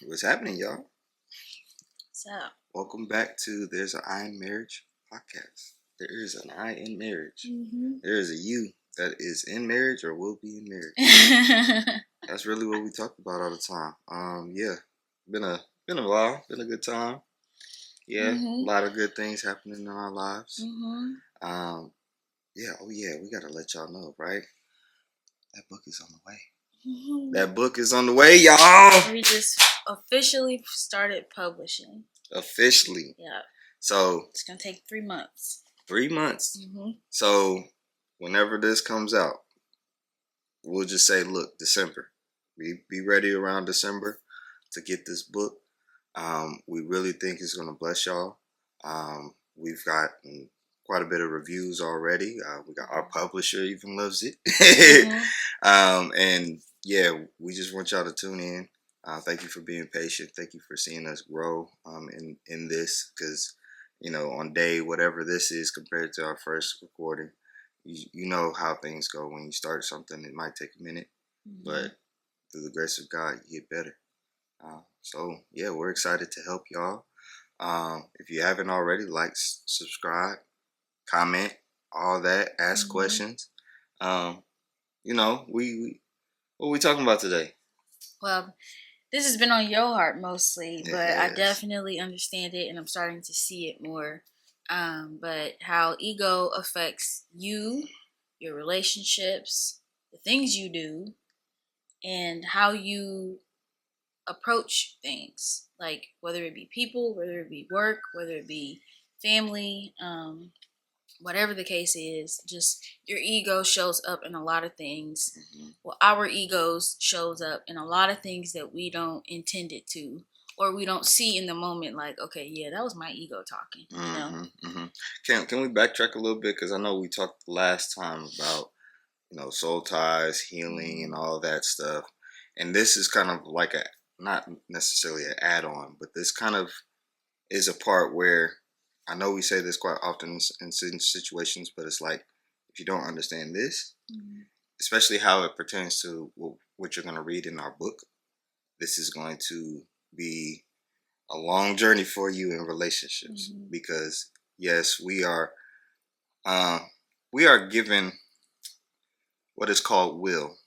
What's happening, y'all? So, Welcome back to There's an I in Marriage podcast. There is an I in marriage. There is a you that is in marriage or will be in marriage. That's really what we talk about all the time. Been a while. Been a good time. Yeah, a lot of good things happening in our lives. We gotta let y'all know, right? That book is on the way. That book is on the way, y'all. We just officially started publishing. Officially. Yeah. So it's gonna take 3 months. 3 months. So whenever this comes out, we'll just say, look, December. Be ready around December to get this book. We really think it's gonna bless y'all. We've got quite a bit of reviews already. We got our publisher even loves it. And yeah, we just want y'all to tune in. Thank you for being patient. Thank you for seeing us grow in this, because on day whatever this is compared to our first recording, you know how things go when you start something. It might take a minute, but through the grace of God, you get better. So yeah, we're excited to help y'all. If you haven't already, like, subscribe, comment, all that, ask questions. What are we talking about today? Well, this has been on your heart mostly, but I definitely understand it, and I'm starting to see it more. But how ego affects you, your relationships, the things you do, and how you approach things, like whether it be people, whether it be work, whether it be family, whatever the case is, just your ego shows up in a lot of things. Well, our egos shows up in a lot of things that we don't intend it to, or we don't see in the moment, like, okay, yeah, that was my ego talking. Can we backtrack a little bit? Because I know we talked last time about soul ties, healing, and all that stuff. And this is kind of like not necessarily an add-on, but this kind of is a part where I know we say this quite often in certain situations, but it's like, if you don't understand this, especially how it pertains to what you're going to read in our book, this is going to be a long journey for you in relationships. Because yes, we are given what is called will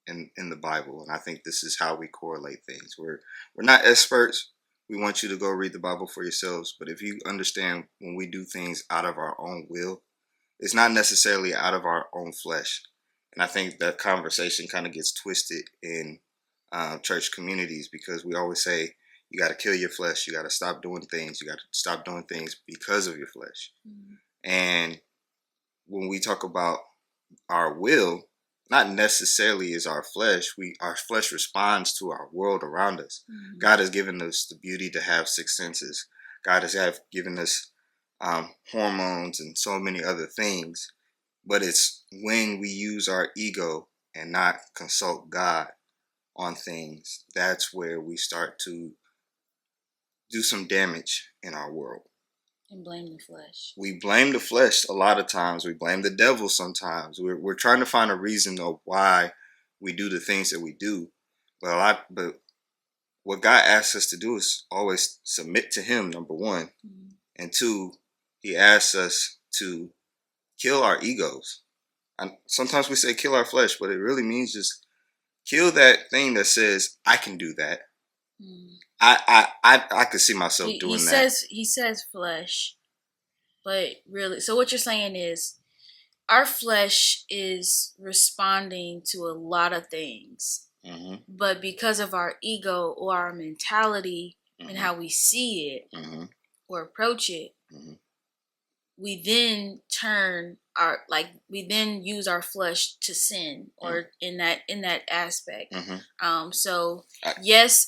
in the Bible, and I think this is how we correlate things. We're not experts. We want you to go read the Bible for yourselves, but if you understand, when we do things out of our own will, it's not necessarily out of our own flesh. And I think that conversation kind of gets twisted in church communities, because we always say, you got to kill your flesh. You got to stop doing things. You got to stop doing things because of your flesh. And when we talk about our will, not necessarily is our flesh. Our flesh responds to our world around us. God has given us the beauty to have 6 senses. God has given us hormones and so many other things. But it's when we use our ego and not consult God on things, that's where we start to do some damage in our world. And blame the flesh. We blame the flesh a lot of times. We blame the devil sometimes. We're trying to find a reason of why we do the things that we do. But what God asks us to do is always submit to Him, number one. And 2, He asks us to kill our egos. And sometimes we say kill our flesh, but it really means just kill that thing that says, I can do that. I could see myself doing that. He says flesh, but really, so what you're saying is our flesh is responding to a lot of things, but because of our ego or our mentality and how we see it or approach it, we then we then use our flesh to sin, or in that aspect. So yes,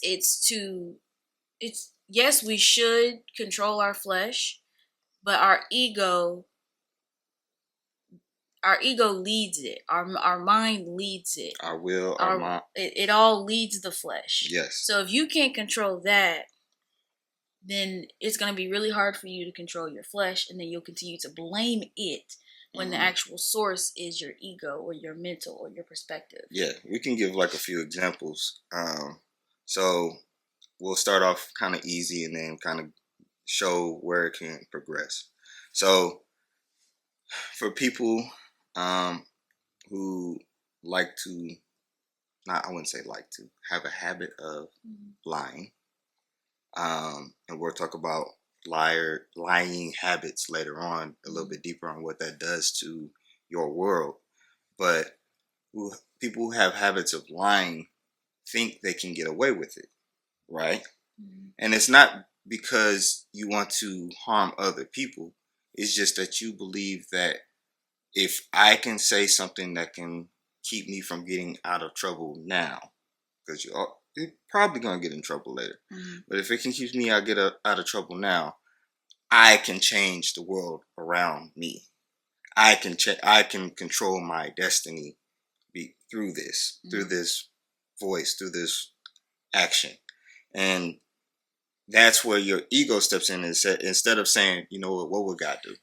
yes, we should control our flesh, but our ego leads it. Our mind leads it. Our will, our mind. It all leads the flesh. Yes. So if you can't control that, then it's going to be really hard for you to control your flesh, and then you'll continue to blame it when the actual source is your ego or your mental or your perspective. Yeah, we can give like a few examples. So we'll start off kind of easy and then kind of show where it can progress. So for people who like to, not I wouldn't say like to, have a habit of lying, and we'll talk about lying habits later on, a little bit deeper on what that does to your world. But people who have habits of lying think they can get away with it, right? And it's not because you want to harm other people. It's just that you believe that if I can say something that can keep me from getting out of trouble now, because you're probably going to get in trouble later. But if it can keep me out of trouble now, I can change the world around me. I can control my destiny through this voice, through this action. And that's where your ego steps in and instead of saying, you know what would God do?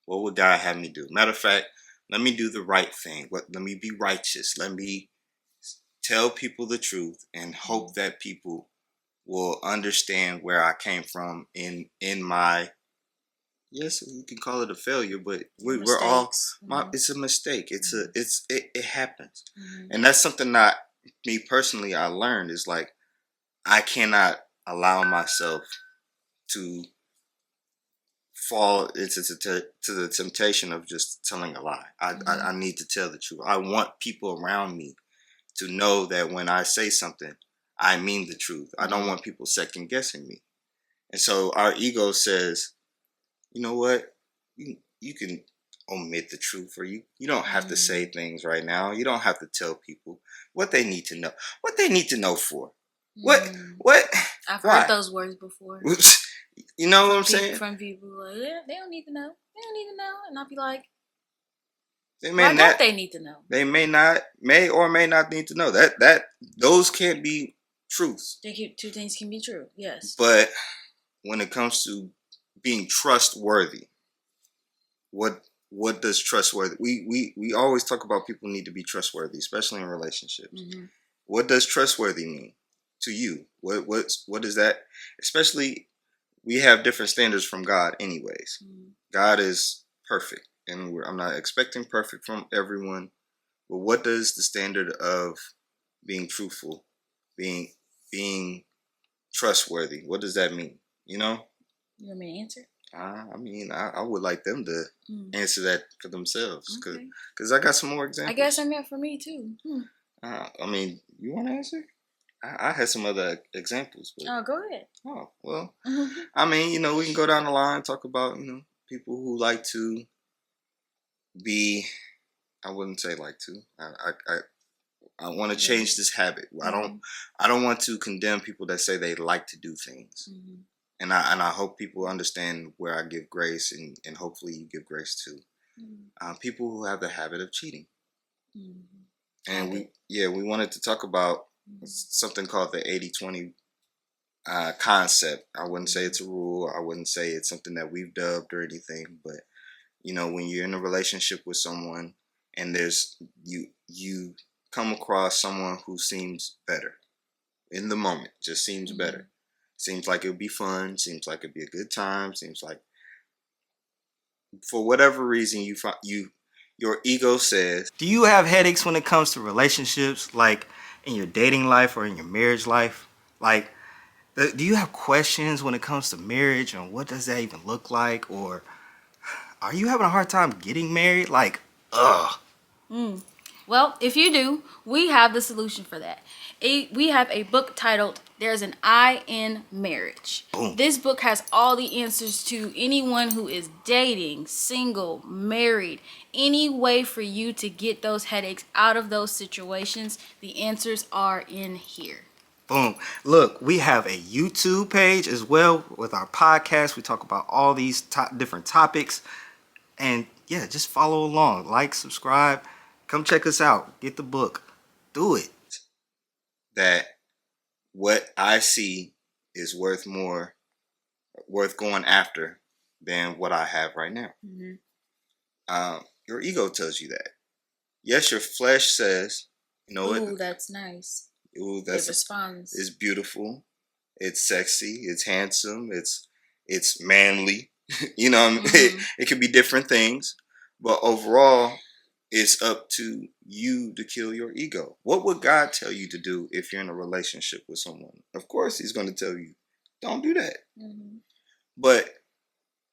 What would God have me do? Matter of fact, let me do the right thing. Let me be righteous. Let me tell people the truth and hope that people will understand where I came from in my, yes, you can call it a failure, but we're all, it's a mistake. It happens. And that's something that me personally, I learned is like, I cannot allow myself to fall into the temptation of just telling a lie. I need to tell the truth. I want people around me to know that when I say something, I mean the truth. I don't want people second guessing me. And so our ego says, you know what? You can omit the truth, or you don't have to say things right now. You don't have to tell people what they need to know. What they need to know for. What? I've heard those words before. You know what I'm saying? From people like, yeah, they don't need to know. They don't need to know. And I'll be like, why don't they need to know? They may or may not need to know. That those can't be truths. Two things can be true, yes. But when it comes to being trustworthy, what does trustworthy? We always talk about people need to be trustworthy, especially in relationships. What does trustworthy mean to you? What is that? Especially, we have different standards from God anyways. God is perfect, and I'm not expecting perfect from everyone. But what does the standard of being truthful, being trustworthy, what does that mean? You know? You want me to answer? I mean, I would like them to answer that for themselves, because I got some more examples. I guess I meant for me too. I mean, you want to answer? I had some other examples. But, go ahead. Oh, well, I mean, we can go down the line, talk about, people who like to be, I wouldn't say like to, I want to change this habit. I don't want to condemn people that say they like to do things. And I hope people understand where I give grace, and hopefully you give grace too. People who have the habit of cheating. And we wanted to talk about something called the 80-20 concept. I wouldn't say it's a rule. I wouldn't say it's something that we've dubbed or anything. But when you're in a relationship with someone and you come across someone who seems better in the moment, just seems better. Seems like it would be fun. Seems like it'd be a good time. Seems like, for whatever reason, your ego says. Do you have headaches when it comes to relationships, like in your dating life or in your marriage life? Like, do you have questions when it comes to marriage and what does that even look like? Or are you having a hard time getting married? Like, ugh. Well, if you do, we have the solution for that. We have a book titled There's an I in Marriage. Boom. This book has all the answers to anyone who is dating, single, married, any way for you to get those headaches out of those situations. The answers are in here. Boom. Look, we have a YouTube page as well with our podcast. We talk about all these different topics. And yeah, just follow along. Like, subscribe. Come check us out. Get the book. Do it. That what I see is worth going after than what I have right now. Your ego tells you that. Yes, your flesh says, ooh, that's nice. Ooh, it responds. It's beautiful. it's sexy, it's handsome, it's manly. You know, it could be different things, but overall, it's up to you to kill your ego. What would God tell you to do if you're in a relationship with someone? Of course, He's going to tell you, don't do that. But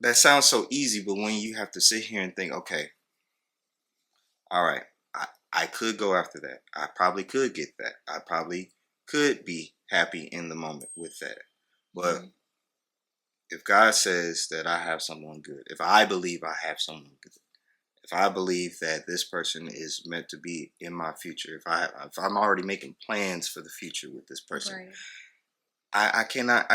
that sounds so easy, but when you have to sit here and think, okay, all right, I could go after that. I probably could get that. I probably could be happy in the moment with that. But if God says that I have someone good, if I believe I have someone good, if I believe that this person is meant to be in my future, if I'm already making plans for the future with this person, I cannot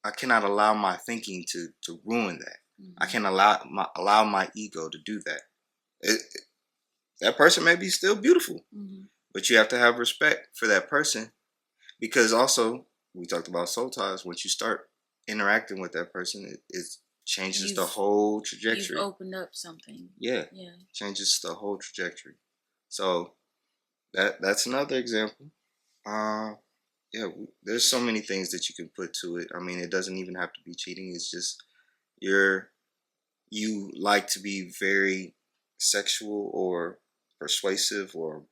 allow my thinking to ruin that. I can't allow my ego to do that. That person may be still beautiful, but you have to have respect for that person, because also we talked about soul ties. Once you start interacting with that person, it changes the whole trajectory. You've opened up something. Yeah. Changes the whole trajectory. So that's another example. Yeah, there's so many things that you can put to it. I mean, it doesn't even have to be cheating. It's just you like to be very sexual or persuasive or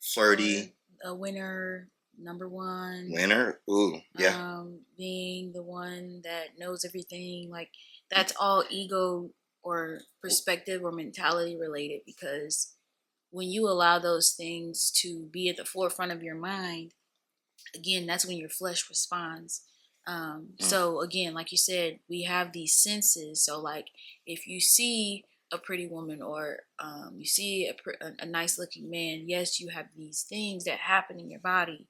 flirty. Or a winner, number one. Winner? Ooh, yeah. Being the one that knows everything. Like, that's all ego or perspective or mentality related, because when you allow those things to be at the forefront of your mind, again, that's when your flesh responds. So again, like you said, we have these senses. So like, if you see a pretty woman, or you see a nice looking man, yes, you have these things that happen in your body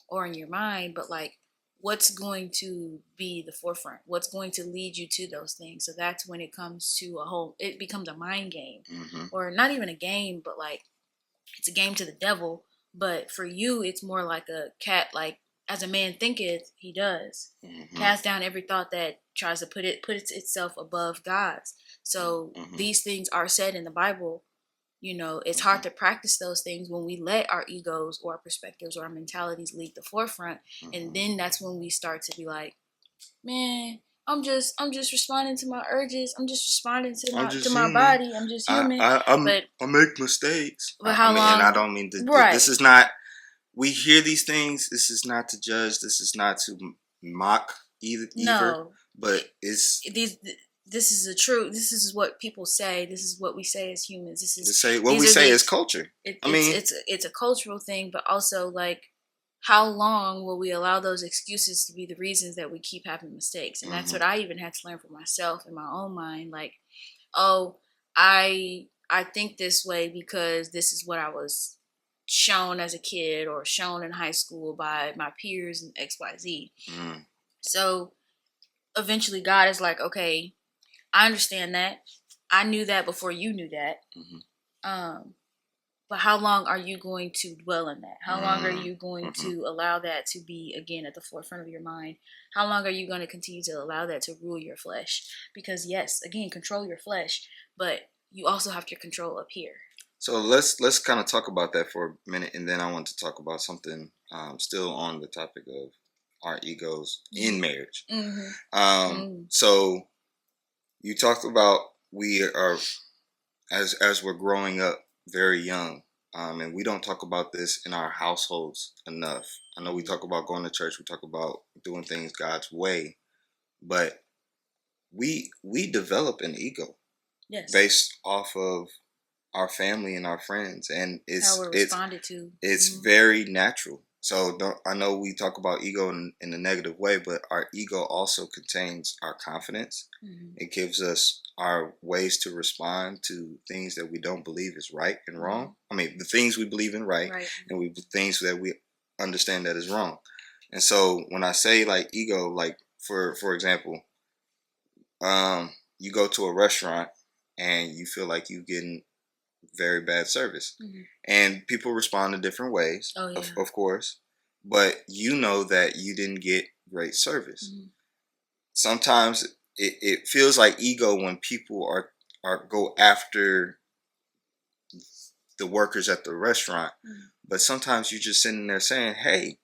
or in your mind, but like, what's going to be the forefront? What's going to lead you to those things? So that's when it comes to it becomes a mind game, or not even a game, but like, it's a game to the devil. But for you, it's more like a cat, like, as a man thinketh, he does. Cast down every thought that tries to put itself above God's. So these things are said in the Bible. You know, it's hard to practice those things when we let our egos or our perspectives or our mentalities lead the forefront. And then that's when we start to be like, man, I'm just responding to my urges. I'm just responding to my body. I'm just human. I make mistakes. But how long? And I don't mean to. Right. This is not. We hear these things. This is not to judge. This is not to mock either. No. But it's this is the truth. This is what people say. This is what we say as humans. This is what we say as culture. It's a cultural thing, but also like, how long will we allow those excuses to be the reasons that we keep having mistakes? And that's what I even had to learn for myself in my own mind. Like, oh, I think this way because this is what I was shown as a kid or shown in high school by my peers and XYZ. So eventually God is like, okay, I understand that. I knew that before you knew that. But how long are you going to dwell in that? How long are you going to allow that to be, again, at the forefront of your mind? How long are you going to continue to allow that to rule your flesh? Because yes, again, control your flesh, but you also have to control up here. So let's kind of talk about that for a minute, and then I want to talk about something still on the topic of our egos in marriage. So you talked about we are, as we're growing up, very young, and we don't talk about this in our households enough. I know we talk about going to church, we talk about doing things God's way, but we develop an ego based off of our family and our friends, and how we're responded to. It's very natural. So I know we talk about ego in a negative way, but our ego also contains our confidence. It gives us our ways to respond to things that we don't believe is right and wrong. I mean, the things we believe in right. And things that we understand that is wrong. And so when I say like ego, like for example, you go to a restaurant and you feel like you're getting very bad service, and people respond in different ways, of course, but you know that you didn't get great service. Sometimes it feels like ego when people are go after the workers at the restaurant, but sometimes you're just sitting there saying, hey,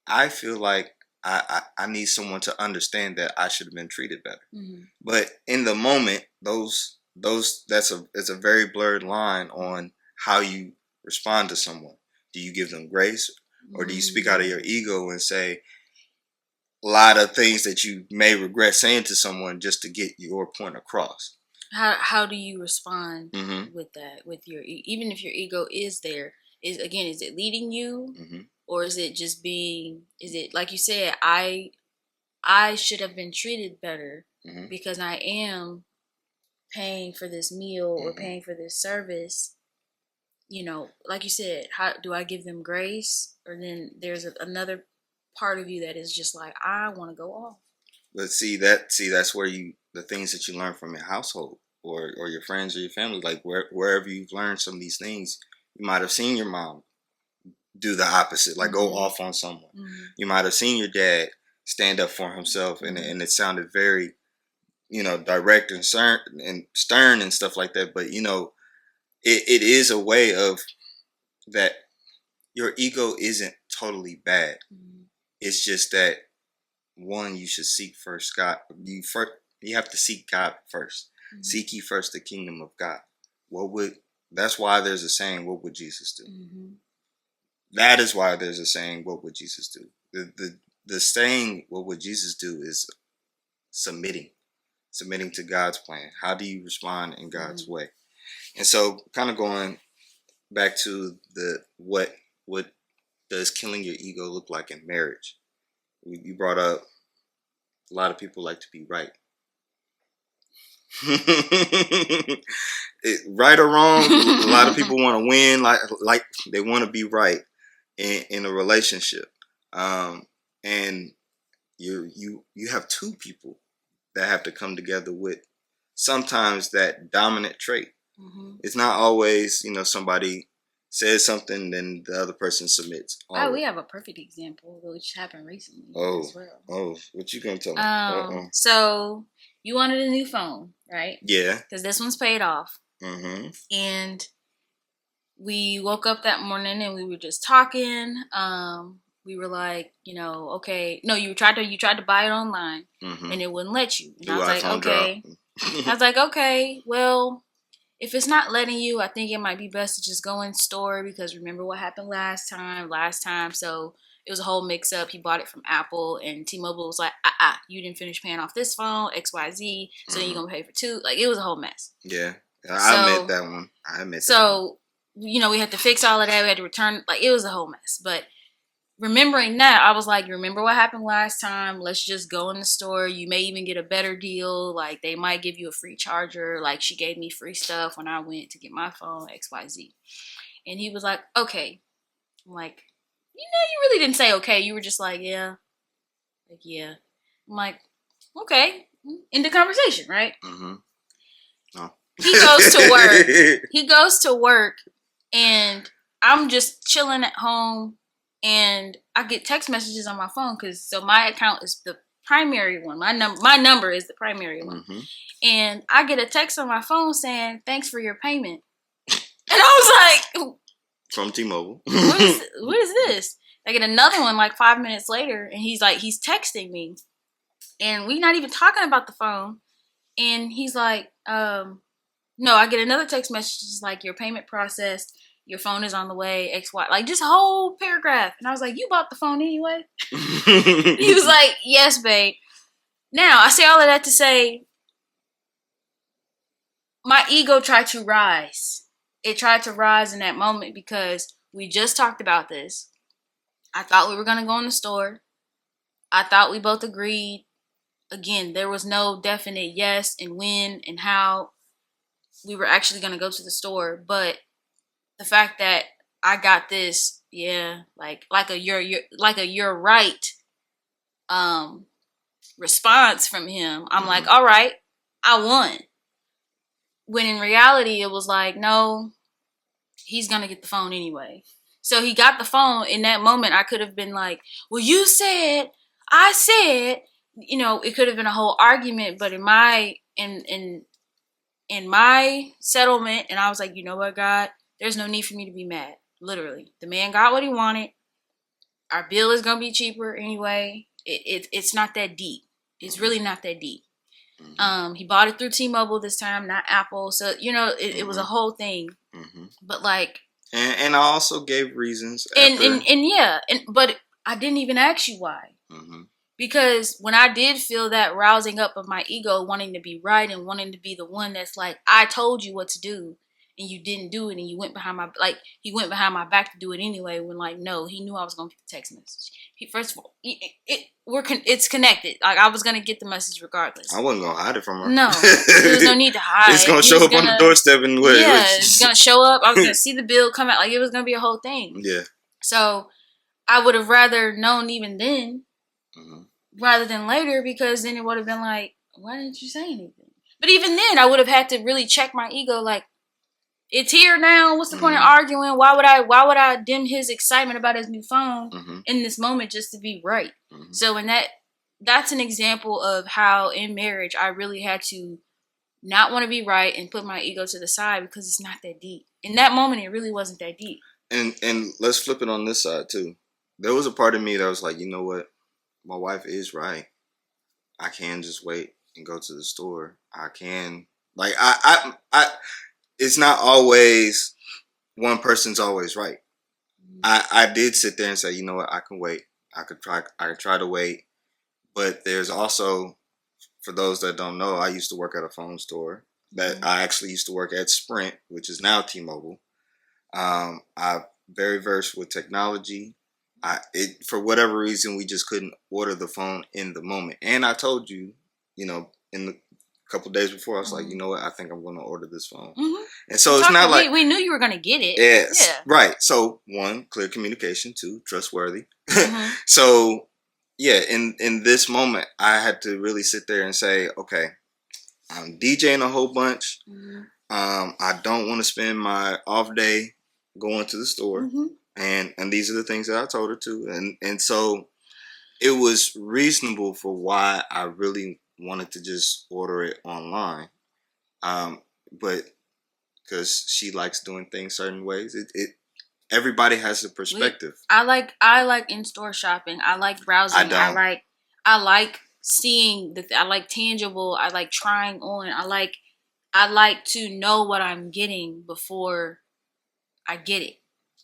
I feel like I need someone to understand that I should have been treated better. Mm-hmm. But in the moment, it's a very blurred line on how you respond to someone. Do you give them grace, or do you speak out of your ego and say a lot of things that you may regret saying to someone just to get your point across? How do you respond Mm-hmm. with that? With your even if your ego is there, is it leading you, Mm-hmm. or is it just being? Is it like you said? I should have been treated better Mm-hmm. because I am paying for this meal or Mm-hmm. paying for this service. You know, like you said, how do I give them grace? Or then there's another part of you that is just like, I want to go off. But that's where the things that you learn from your household or your friends or your family, like wherever you've learned some of these things, you might have seen your mom do the opposite, like go off on someone. Mm-hmm. You might have seen your dad stand up for himself, and it sounded very, direct and stern and stuff like that. But it is a way of that. Your ego isn't totally bad. Mm-hmm. It's just that one, you should seek first God. You have to seek God 1st. Mm-hmm. Seek ye first the kingdom of God. That's why there's a saying, what would Jesus do? Mm-hmm. That is why there's a saying, what would Jesus do? The saying, what would Jesus do, is submitting to God's plan. How do you respond in God's way? And so, kind of going back to what does killing your ego look like in marriage? You brought up a lot of people like to be right. Right or wrong, a lot of people want to win, like they want to be right in a relationship, and you have two people that have to come together with sometimes that dominant trait. Mm-hmm. It's not always somebody says something, then the other person submits. We have a perfect example which happened recently as well. Oh, what you gonna tell me? So you wanted a new phone, right? Yeah. Because this one's paid off. Mm-hmm. And we woke up that morning and we were just talking. We were like, okay. No, you tried to buy it online, mm-hmm. and it wouldn't let you. And I was like, okay. I was like, okay, well, if it's not letting you, I think it might be best to just go in store, because remember what happened last time. So it was a whole mix up. He bought it from Apple, and T-Mobile was like, you didn't finish paying off this phone, XYZ, so then you're going to pay for two. Like, it was a whole mess. Yeah. I admit that one. So, we had to fix all of that. We had to return. Like, it was a whole mess. But remembering that, I was like, you remember what happened last time? Let's just go in the store. You may even get a better deal. Like, they might give you a free charger. Like, she gave me free stuff when I went to get my phone, XYZ. And he was like, okay. I'm like, you really didn't say okay. You were just like, yeah. Like, yeah. I'm like, okay. End the conversation, right? Mm-hmm. Oh. He goes to work. He goes to work, and I'm just chilling at home. And I get text messages on my phone so my account is the primary one. My number is the primary one. Mm-hmm. And I get a text on my phone saying, thanks for your payment. And I was like, from T-Mobile. What is this? I get another one like 5 minutes later, and he's texting me. And we're not even talking about the phone. And he's like, no, I get another text message like, your payment processed. Your phone is on the way, XY. Like, just a whole paragraph. And I was like, you bought the phone anyway? He was like, yes, babe. Now, I say all of that to say, my ego tried to rise. It tried to rise in that moment because we just talked about this. I thought we were going to go in the store. I thought we both agreed. Again, there was no definite yes and when and how we were actually going to go to the store. But the fact that I got this, like a you're right response from him, I'm like, all right, I won. When in reality, it was like, no, he's gonna get the phone anyway. So he got the phone. In that moment, I could have been like, well, you said, I said, it could have been a whole argument. But in my settlement, and I was like, you know what, God? There's no need for me to be mad. Literally. The man got what he wanted. our bill is gonna be cheaper anyway. It's not that deep. It's really not that deep. He bought it through T-Mobile this time, not Apple. So it was a whole thing. But like, and I also gave reasons. But I didn't even ask you why. Because when I did feel that rousing up of my ego, wanting to be right and wanting to be the one that's like, I told you what to do and you didn't do it, and you went behind my he went behind my back to do it anyway. When like, no, he knew I was gonna get the text message. First of all, it's connected. Like, I was gonna get the message regardless. I wasn't gonna hide it from her. No, there was no need to hide. It's gonna show up on the doorstep and what? Yeah, it's gonna show up. I was gonna see the bill come out. Like, it was gonna be a whole thing. Yeah. So I would have rather known even then, rather than later, because then it would have been like, why didn't you say anything? But even then, I would have had to really check my ego. Like, it's here now. What's the point of arguing? Why would I dim his excitement about his new phone in this moment just to be right? So that's an example of how in marriage I really had to not want to be right and put my ego to the side, because it's not that deep. In that moment, it really wasn't that deep. And let's flip it on this side too. There was a part of me that was like, you know what? My wife is right. I can just wait and go to the store. I can, like, I it's not always one person's always right. I did sit there and say, you know what? I can wait. I could try to wait. But there's also, for those that don't know, I used to work at a phone store. That I actually used to work at Sprint, which is now T-Mobile. I'm very versed with technology. For whatever reason, we just couldn't order the phone in the moment. And I told you, in the couple of days before, I was like, you know what? I think I'm going to order this phone. And so it's not like we knew you were going to get it. Yes, yeah. Right. So 1, clear communication. 2, trustworthy. So yeah, in this moment, I had to really sit there and say, okay, I'm DJing a whole bunch. I don't want to spend my off day going to the store. And these are the things that I told her to. And so it was reasonable for why I really wanted to just order it online. But because she likes doing things certain ways, everybody has a perspective. I like in-store shopping. I like browsing. I don't. I like seeing I like tangible. I like trying on. I like to know what I'm getting before I get it.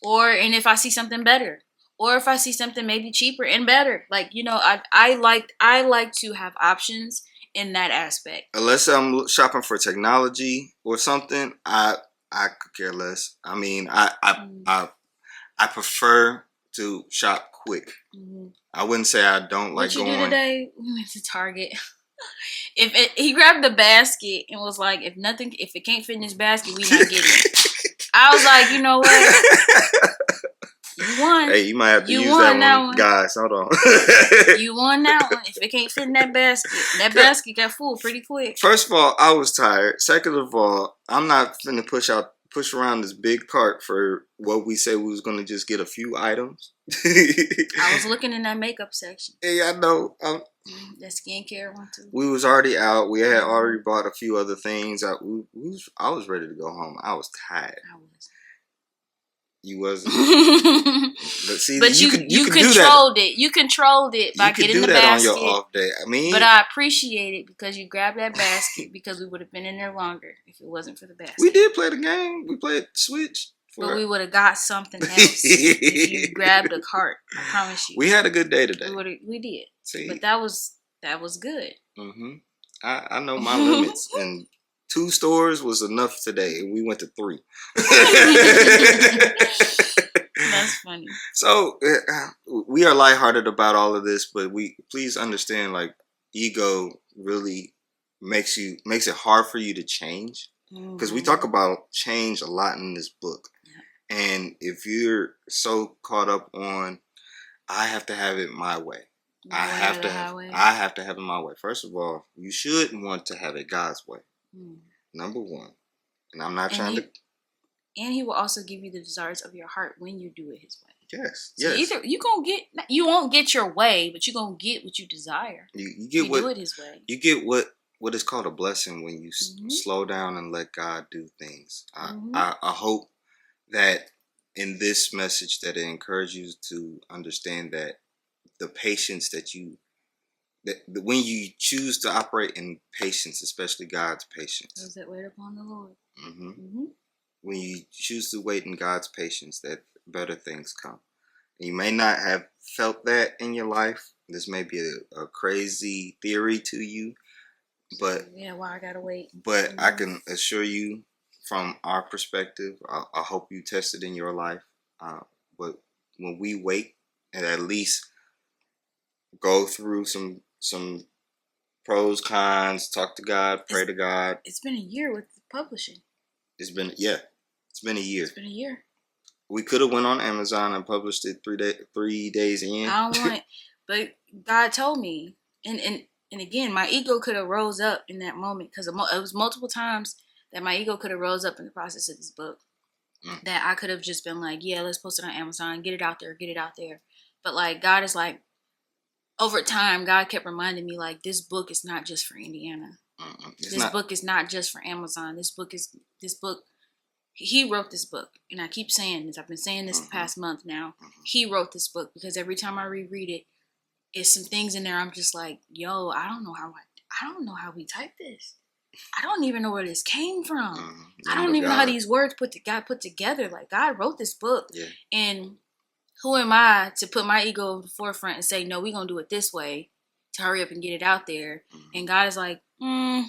And if I see something better, or if I see something maybe cheaper and better, like, I like to have options in that aspect. Unless I'm shopping for technology or something, I could care less. I mean, I prefer to shop quick. I wouldn't say I don't like going. What you do today? We went to Target. He grabbed the basket and was like, if it can't fit in this basket, we not getting it. I was like, you know what? You won. Hey, you might have to use that one. Guys, hold on. You won that one. If it can't fit in that basket got full pretty quick. First of all, I was tired. Second of all, I'm not finna push around this big cart for what we said we was gonna just get a few items. I was looking in that makeup section. Yeah, I know. That skincare one too. We was already out. We had already bought a few other things. I was ready to go home. I was tired. I was. You wasn't. But you controlled it. You controlled it by getting the basket. You could do that on your off day. I mean, but I appreciate it because you grabbed that basket, because we would have been in there longer if it wasn't for the basket. We did play the game. We played Switch. But we would have got something else if you grabbed a cart. I promise you. We had a good day today. We did. See? But that was good. I know my limits, and 2 stores was enough today. We went to 3. That's funny. So we are lighthearted about all of this, but please understand, like, ego really makes it hard for you to change, because we talk about change a lot in this book. And if you're so caught up on, I have to have it my way. I have to have it my way. First of all, you should want to have it God's way. Number 1. And I'm not trying to. And He will also give you the desires of your heart when you do it His way. Yes. So either you won't get your way, but you're gonna get what you desire. You get do it His way. You get what is called a blessing when you slow down and let God do things. I hope that in this message that it encourages you to understand that the patience that when you choose to operate in patience, especially God's patience. Those that wait upon the Lord. Mm-hmm. Mm-hmm. When you choose to wait in God's patience, that better things come. You may not have felt that in your life. This may be a crazy theory to you, but yeah, why I gotta wait. But I can assure you, from our perspective, I hope you test it in your life. But when we wait and at least go through some pros, cons, talk to God, pray to God. It's been a year with publishing. It's been a year. It's been a year. We could have went on Amazon and published it 3 days in. I don't want it, but God told me, and again, my ego could have rose up in that moment because it was multiple times that my ego could have rose up in the process of this book. That I could have just been like, yeah, let's post it on Amazon, get it out there. But like God is like, over time, God kept reminding me like, this book is not just for Indiana. This book is not just for Amazon. This book. He wrote this book, and I keep saying this. I've been saying this the past month now. He wrote this book because every time I reread it, it's some things in there I'm just like, yo, I don't know how we typed this. I don't even know where this came from. I don't even know how these words got put together. Like, God wrote this book, and who am I to put my ego in the forefront and say, no, we're gonna do it this way to hurry up and get it out there? And God is like, no.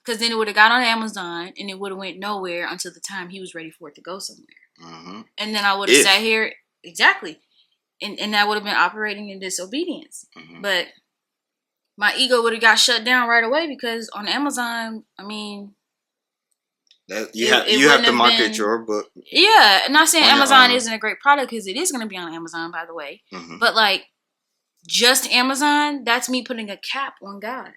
Because then it would have got on Amazon and it would have went nowhere until the time he was ready for it to go somewhere. And then I would have sat here, exactly, and I would have been operating in disobedience. But my ego would have got shut down right away because on Amazon, I mean, you have to market your book. Yeah, not saying Amazon isn't a great product because it is going to be on Amazon, by the way. But like, just Amazon, that's me putting a cap on God.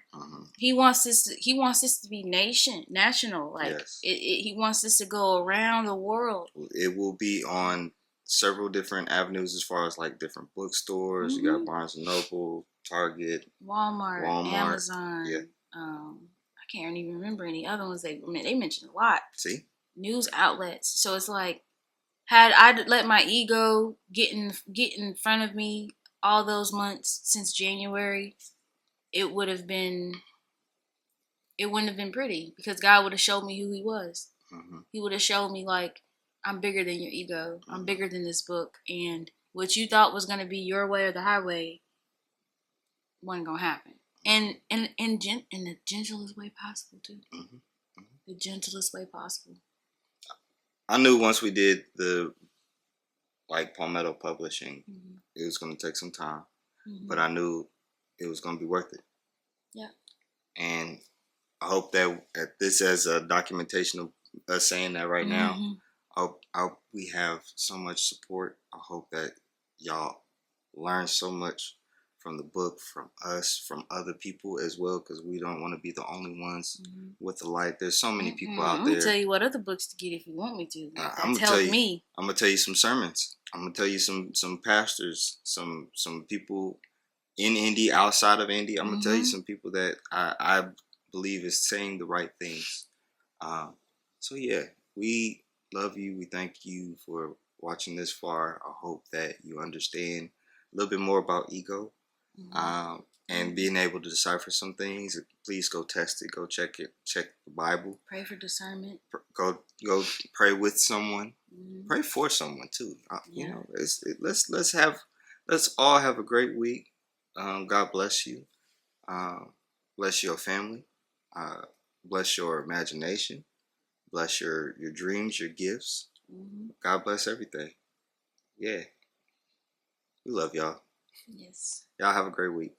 He wants this to be national. Like, he wants this to go around the world. It will be on several different avenues as far as like different bookstores. You got Barnes and Noble, Target, Walmart, Amazon. Yeah. I can't even remember any other ones. They mentioned a lot. See? News outlets. So it's like, had I let my ego get in front of me all those months since January, it wouldn't have been pretty because God would have showed me who he was. He would have showed me like, I'm bigger than your ego. I'm bigger than this book. And what you thought was going to be your way or the highway wasn't going to happen. And in the gentlest way possible, too. The gentlest way possible. I knew once we did the Palmetto Publishing, it was going to take some time, but I knew it was going to be worth it. Yeah. And I hope that this as a documentation of us saying that right now, we have so much support. I hope that y'all learn so much from the book, from us, from other people as well, because we don't want to be the only ones with the light. There's so many people out there. I'm going to tell you what other books to get if you want me to. I'm going to tell you some sermons. I'm going to tell you some pastors, some people in Indy, outside of Indy. I'm going to tell you some people that I believe is saying the right things. So yeah, we love you. We thank you for watching this far. I hope that you understand a little bit more about ego. And being able to decipher some things. Please go test it. Go check it. Check the Bible. Pray for discernment. Go pray with someone. Pray for someone too. You know, let's all have a great week. God bless you. Bless your family. Bless your imagination. Bless your dreams, your gifts. God bless everything. Yeah. We love y'all. Yes. Y'all have a great week.